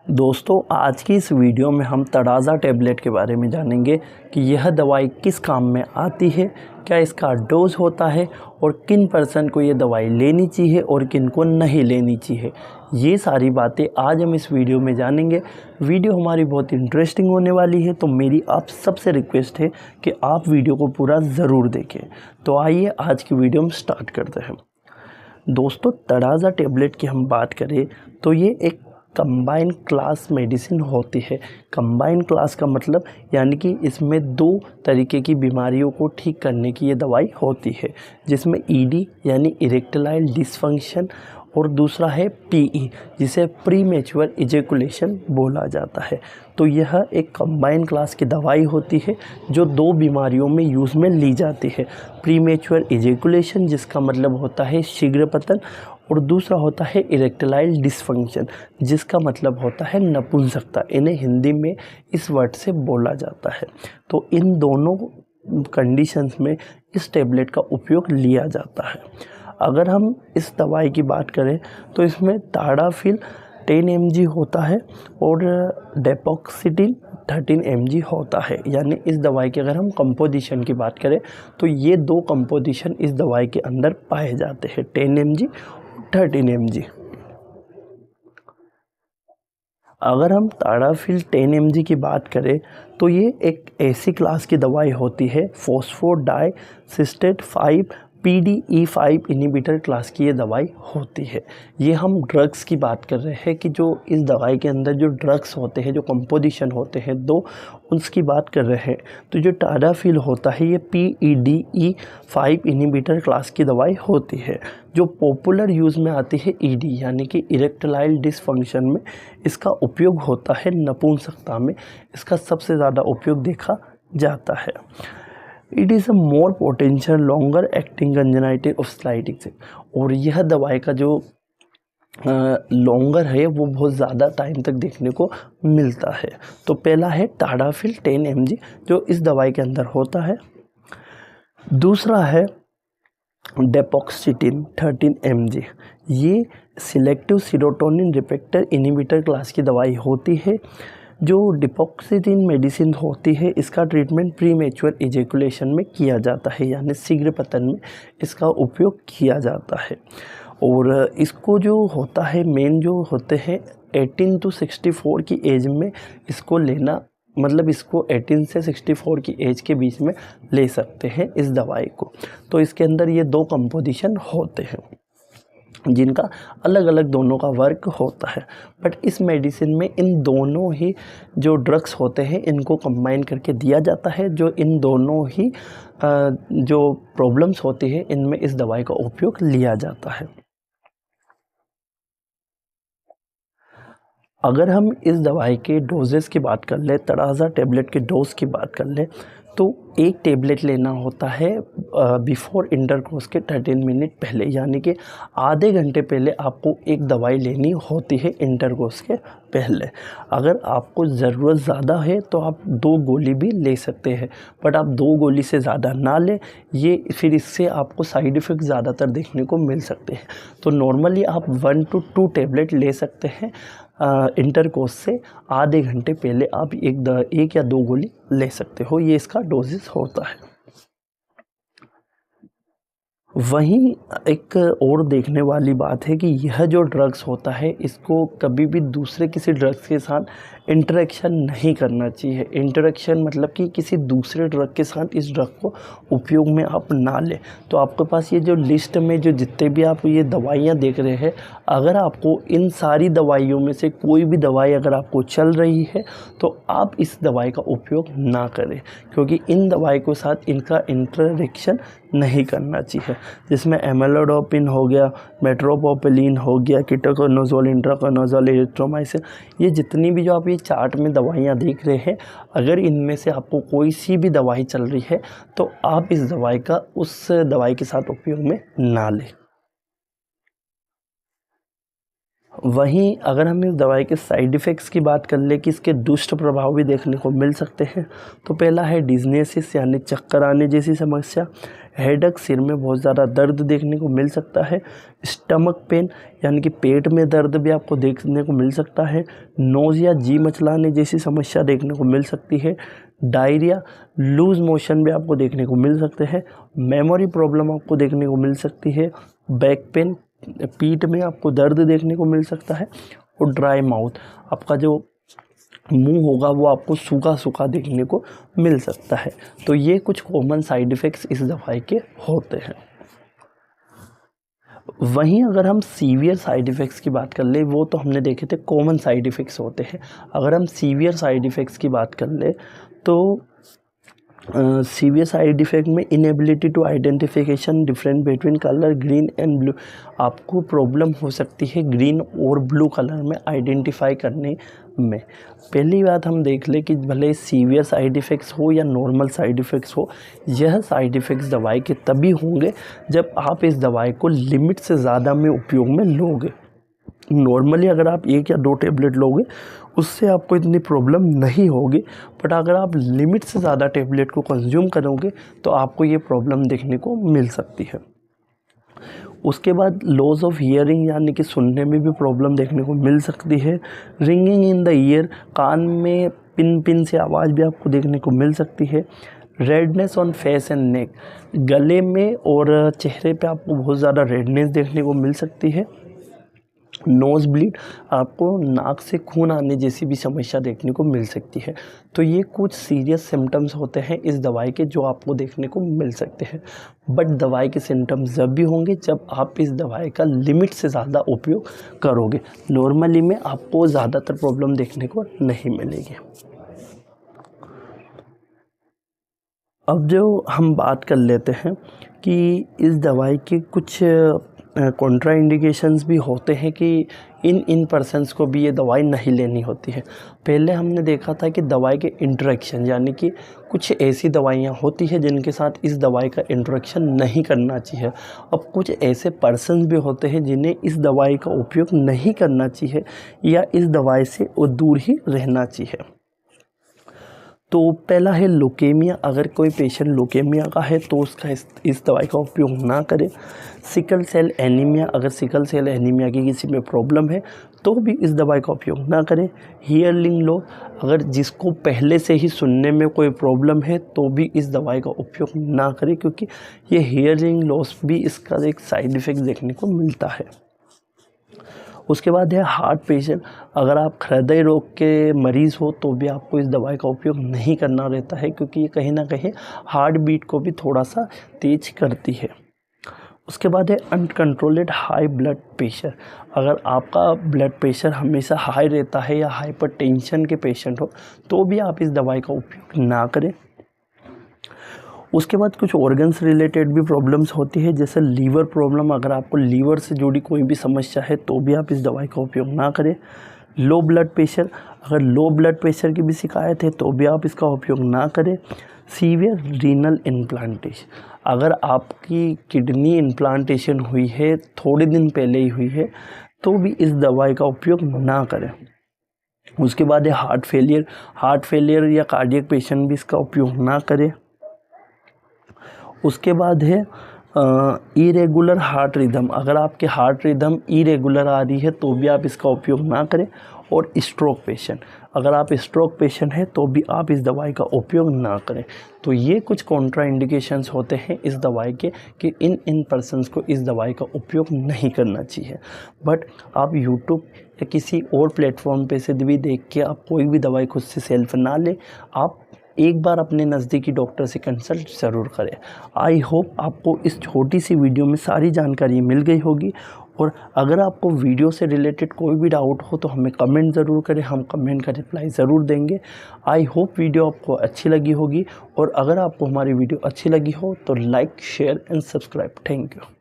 दोस्तों, आज की इस वीडियो में हम तड़ाज़ा टैबलेट के बारे में जानेंगे कि यह दवाई किस काम में आती है, क्या इसका डोज होता है और किन पर्सन को ये दवाई लेनी चाहिए और किन को नहीं लेनी चाहिए। ये सारी बातें आज हम इस वीडियो में जानेंगे। वीडियो हमारी बहुत इंटरेस्टिंग होने वाली है, तो मेरी आप सबसे रिक्वेस्ट है कि आप वीडियो को पूरा ज़रूर देखें। तो आइए आज की वीडियो हम स्टार्ट करते हैं। दोस्तों, तड़ाज़ा टैबलेट की हम बात करें तो ये एक कंबाइन क्लास मेडिसिन होती है। कंबाइन क्लास का मतलब यानी कि इसमें दो तरीके की बीमारियों को ठीक करने की ये दवाई होती है, जिसमें ईडी यानी इरेक्टाइल डिसफंक्शन और दूसरा है पीई जिसे प्रीमेच्योर इजैकुलेशन बोला जाता है। तो यह एक कंबाइन क्लास की दवाई होती है जो दो बीमारियों में यूज़ में ली जाती है। प्रीमेच्योर इजैकुलेशन जिसका मतलब होता है शीघ्र पतन, और दूसरा होता है इरेक्टाइल डिसफंक्शन जिसका मतलब होता है नपुंसकता। इन्हें हिंदी में इस वर्ड से बोला जाता है। तो इन दोनों कंडीशंस में इस टैबलेट का उपयोग लिया जाता है। अगर हम इस दवाई की बात करें तो इसमें टाडाफिल 10 mg होता है और डेपोक्सिटिन 13 mg होता है। यानी इस दवाई की अगर हम कंपोजिशन की बात करें तो ये दो कंपोजिशन इस दवाई के अंदर पाए जाते हैं, 10 mg 13 mg। अगर हम टाडाफिल 10 mg की बात करें तो ये एक ऐसी क्लास की दवाई होती है, फॉस्फोडाइसिस्टेट 5 PDE5 इनहिबिटर क्लास की ये दवाई होती है। ये हम ड्रग्स की बात कर रहे हैं कि जो इस दवाई के अंदर जो ड्रग्स होते हैं, जो कंपोजिशन होते हैं दो, उसकी बात कर रहे हैं। तो जो टाडाफिल होता है ये PDE5 इनहिबिटर क्लास की दवाई होती है। जो पॉपुलर यूज़ में आती है ईडी यानी कि इरेक्टाइल डिसफंक्शन में इसका उपयोग होता है। नपुंसकता में इसका सबसे ज़्यादा उपयोग देखा जाता है। It is a more potential longer acting cognitive anxiolytics. और यह दवाई का जो लॉन्गर है वो बहुत ज़्यादा टाइम तक देखने को मिलता है। तो पहला है टाडाफिल 10 mg जो इस दवाई के अंदर होता है। दूसरा है डेपोक्सिटिन 13 mg। ये selective serotonin receptor inhibitor class की दवाई होती है। जो डिपोक्सिटिन मेडिसिन होती है इसका ट्रीटमेंट प्रीमेच्योर इजैकुलेशन में किया जाता है, यानी शीघ्र पतन में इसका उपयोग किया जाता है। और इसको जो होता है मेन जो होते हैं 18 to 64 की एज में इसको लेना, मतलब इसको 18 से 64 की एज के बीच में ले सकते हैं इस दवाई को। तो इसके अंदर ये दो कंपोजिशन होते हैं जिनका अलग अलग दोनों का वर्क होता है। बट इस मेडिसिन में इन दोनों ही जो ड्रग्स होते हैं इनको कंबाइन करके दिया जाता है। जो इन दोनों ही जो प्रॉब्लम्स होती है इनमें इस दवाई का उपयोग लिया जाता है। अगर हम इस दवाई के डोजेस की बात कर लें, तड़ाज़ा टैबलेट के डोज की बात कर लें, तो एक टैबलेट लेना होता है बिफोर इंटरकोर्स के 13 मिनट पहले, यानी कि आधे घंटे पहले आपको एक दवाई लेनी होती है इंटरकोर्स के पहले। अगर आपको ज़रूरत ज़्यादा है तो आप 2 गोली भी ले सकते हैं, बट आप 2 गोली से ज़्यादा ना लें, ये फिर इससे आपको साइड इफ़ेक्ट ज़्यादातर देखने को मिल सकते हैं। तो नॉर्मली आप 1 to 2 टैबलेट ले सकते हैं। इंटरकोर्स से आधे घंटे पहले आप एक या दो गोली ले सकते हो, ये इसका डोजेस होता है। वहीं एक और देखने वाली बात है कि यह जो ड्रग्स होता है इसको कभी भी दूसरे किसी ड्रग्स के साथ इंटरेक्शन नहीं करना चाहिए। इंटरेक्शन मतलब कि किसी दूसरे ड्रग के साथ इस ड्रग को उपयोग में आप ना लें। तो आपके पास ये जो लिस्ट में जो जितने भी आप ये दवाइयाँ देख रहे हैं, अगर आपको इन सारी दवाइयों में से कोई भी दवाई अगर आपको चल रही है तो आप इस दवाई का उपयोग ना करें, क्योंकि इन दवाई के साथ इनका इंटरेक्शन नहीं करना चाहिए। जिसमें एमेलोडोपिन हो गया, मेट्रोपोपिलीन हो गया, कीटोकोनाजोल, इंट्राकोनाजोल, एरिथ्रोमाइसिन, ये जितनी भी जो आप ये चार्ट में दवाइयाँ देख रहे हैं, अगर इनमें से आपको कोई सी भी दवाई चल रही है तो आप इस दवाई का उस दवाई के साथ उपयोग में ना लें। वहीं अगर हम इस दवाई के साइड इफ़ेक्ट्स की बात कर ले कि इसके दुष्ट प्रभाव भी देखने को मिल सकते हैं, तो पहला है डिज़नेसिस यानी चक्कर आने जैसी समस्या, हेडेक सिर में बहुत ज़्यादा दर्द देखने को मिल सकता है, स्टमक पेन यानी कि पेट में दर्द भी आपको देखने को मिल सकता है, नोज़िया जी मचलाने जैसी समस्या देखने को मिल सकती है, डायरिया, लूज़ मोशन भी आपको देखने को मिल सकते हैं, मेमोरी प्रॉब्लम आपको देखने को मिल सकती है, बैक पेन, पीठ में आपको दर्द देखने को मिल सकता है, और ड्राई माउथ, आपका जो मुंह होगा वो आपको सूखा सूखा देखने को मिल सकता है। तो ये कुछ कॉमन साइड इफ़ेक्ट्स इस दवाई के होते हैं। वहीं अगर हम सीवियर साइड इफ़ेक्ट्स की बात कर ले, वो तो हमने देखे थे कॉमन साइड इफ़ेक्ट्स होते हैं। अगर हम सीवियर साइड इफ़ेक्ट्स की बात कर ले तो सीवियर साइड इफ़ेक्ट में inability to identification different between colour green and blue, आपको प्रॉब्लम हो सकती है ग्रीन और ब्लू कलर में आइडेंटिफाई करने में। पहली बात हम देख लें कि भले सीवियर साइड इफ़ेक्ट्स हो या नॉर्मल साइड इफ़ेक्ट्स हो, यह साइड इफ़ेक्ट्स दवाई के तभी होंगे जब आप इस दवाई को लिमिट से ज़्यादा में उपयोग में लोगे। नॉर्मली अगर आप 1 या 2 टैबलेट लोगे उससे आपको इतनी प्रॉब्लम नहीं होगी, बट अगर आप लिमिट से ज़्यादा टैबलेट को कंज्यूम करोगे तो आपको ये प्रॉब्लम देखने को मिल सकती है। उसके बाद लॉस ऑफ हियरिंग यानी कि सुनने में भी प्रॉब्लम देखने को मिल सकती है। रिंगिंग इन द ईयर, कान में पिन पिन से आवाज़ भी आपको देखने को मिल सकती है। Redness on face and neck, गले में और चेहरे पे आपको बहुत ज़्यादा रेडनेस देखने को मिल सकती है। नोज़ ब्लीड, आपको नाक से खून आने जैसी भी समस्या देखने को मिल सकती है। तो ये कुछ सीरियस सिम्टम्स होते हैं इस दवाई के जो आपको देखने को मिल सकते हैं, बट दवाई के सिम्टम्स जब भी होंगे जब आप इस दवाई का लिमिट से ज़्यादा उपयोग करोगे। नॉर्मली में आपको ज़्यादातर प्रॉब्लम देखने को नहीं मिलेगी। अब जो हम बात कर लेते हैं कि इस दवाई के कुछ कॉन्ट्रा इंडिकेशंस भी होते हैं कि इन पर्सन्स को भी ये दवाई नहीं लेनी होती है। पहले हमने देखा था कि दवाई के इंटरेक्शन यानी कि कुछ ऐसी दवाइयाँ होती है जिनके साथ इस दवाई का इंटरेक्शन नहीं करना चाहिए। अब कुछ ऐसे पर्सन्स भी होते हैं जिन्हें इस दवाई का उपयोग नहीं करना चाहिए या इस दवाई से वो दूर ही रहना चाहिए। तो पहला है लुकेमिया, अगर कोई पेशेंट लुकेमिया का है तो उसका इस दवाई का उपयोग ना करें। सिकल सेल एनीमिया, अगर सिकल सेल एनीमिया की किसी में प्रॉब्लम है तो भी इस दवाई का उपयोग ना करें। हियरिंग लॉस, अगर जिसको पहले से ही सुनने में कोई प्रॉब्लम है तो भी इस दवाई का उपयोग ना करें, क्योंकि ये हियरिंग लॉस भी इसका एक साइड इफ़ेक्ट देखने को मिलता है। उसके बाद है हार्ट पेशेंट, अगर आप हृदय रोग के मरीज़ हो तो भी आपको इस दवाई का उपयोग नहीं करना रहता है, क्योंकि ये कहीं ना कहीं हार्ट बीट को भी थोड़ा सा तेज करती है। उसके बाद है अनकंट्रोल्ड हाई ब्लड प्रेशर, अगर आपका ब्लड प्रेशर हमेशा हाई रहता है या हाइपरटेंशन के पेशेंट हो तो भी आप इस दवाई का उपयोग ना करें। उसके बाद कुछ ऑर्गन्स रिलेटेड भी प्रॉब्लम्स होती है, जैसे लीवर प्रॉब्लम, अगर आपको लीवर से जुड़ी कोई भी समस्या है तो भी आप इस दवाई का उपयोग ना करें। लो ब्लड प्रेशर, अगर लो ब्लड प्रेशर की भी शिकायत है तो भी आप इसका उपयोग ना करें। सीवियर रीनल इम्प्लांटेशन, अगर आपकी किडनी इम्प्लांटेशन हुई है, थोड़े दिन पहले ही हुई है, तो भी इस दवाई का उपयोग ना करें। उसके बाद है हार्ट फेलियर या कार्डियक पेशेंट भी इसका उपयोग ना करें। उसके बाद है इरेगुलर हार्ट रिदम, अगर आपके हार्ट रिदम इरेगुलर आ रही है तो भी आप इसका उपयोग ना करें। और स्ट्रोक पेशेंट, अगर आप स्ट्रोक पेशेंट हैं तो भी आप इस दवाई का उपयोग ना करें। तो ये कुछ कॉन्ट्रा इंडिकेशंस होते हैं इस दवाई के कि इन पर्सन्स को इस दवाई का उपयोग नहीं करना चाहिए। बट आप यूट्यूब या किसी और प्लेटफॉर्म पे से भी देख के आप कोई भी दवाई खुद से सेल्फ ना लें, आप एक बार अपने नज़दीकी डॉक्टर से कंसल्ट ज़रूर करें। आई होप आपको इस छोटी सी वीडियो में सारी जानकारी मिल गई होगी, और अगर आपको वीडियो से रिलेटेड कोई भी डाउट हो तो हमें कमेंट ज़रूर करें, हम कमेंट का रिप्लाई ज़रूर देंगे। आई होप वीडियो आपको अच्छी लगी होगी, और अगर आपको हमारी वीडियो अच्छी लगी हो तो like share and subscribe. Thank you.